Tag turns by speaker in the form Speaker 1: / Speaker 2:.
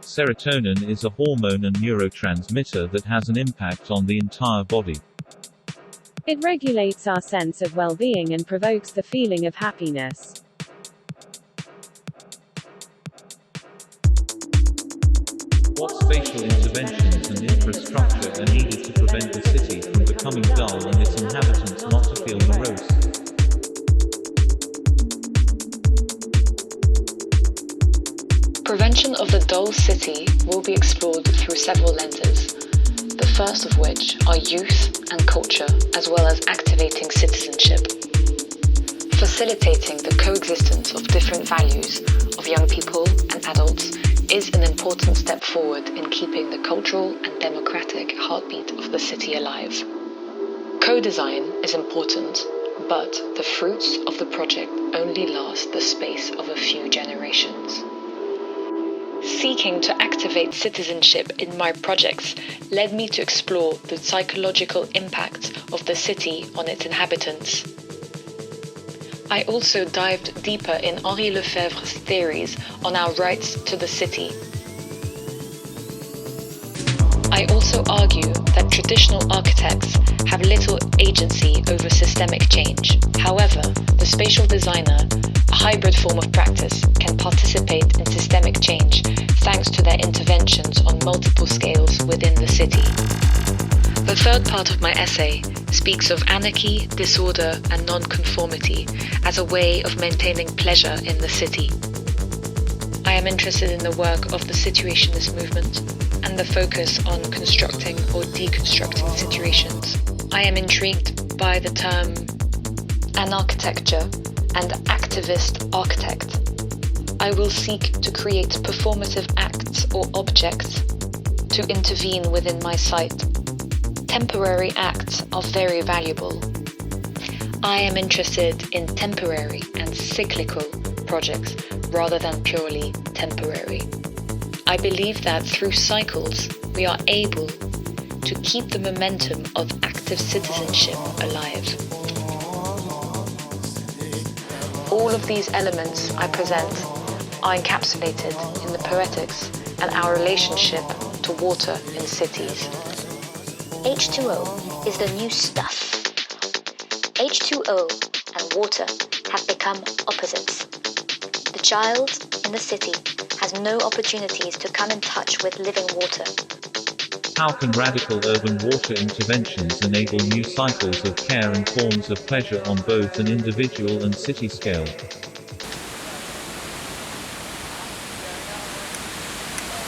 Speaker 1: Serotonin is a hormone and neurotransmitter that has an impact on the entire body.
Speaker 2: It regulates our sense of well-being and provokes the feeling of happiness.
Speaker 1: What spatial interventions and infrastructure are needed to prevent the city from becoming dull and its inhabitants not to feel morose?
Speaker 3: Prevention of the dull city will be explored through several lenses, the first of which are youth and culture, as well as activating citizenship. Facilitating the coexistence of different values of young people and adults is an important step forward in keeping the cultural and democratic heartbeat of the city alive. Co-design is important, but the fruits of the project only last the space of a few generations. Seeking to activate citizenship in my projects led me to explore the psychological impact of the city on its inhabitants. I also dived deeper in Henri Lefebvre's theories on our rights to the city. I also argue that traditional architects have little agency over systemic change. However, the spatial designer, a hybrid form of practice, can participate in systemic change thanks to their interventions on multiple scales within the city. The third part of my essay speaks of anarchy, disorder, and non-conformity as a way of maintaining pleasure in the city. I am interested in the work of the situationist movement and the focus on constructing or deconstructing situations. I am intrigued by the term anarchitecture and activist architect. I will seek to create performative acts or objects to intervene within my site. Temporary acts are very valuable. I am interested in temporary and cyclical projects rather than purely temporary. I believe that through cycles we are able to keep the momentum of active citizenship alive. All of these elements I present are encapsulated in the poetics and our relationship to water in cities.
Speaker 4: H2O is the new stuff. H2O and water have become opposites. The child in the city has no opportunities to come in touch with living water.
Speaker 1: How can radical urban water interventions enable new cycles of care and forms of pleasure on both an individual and city scale?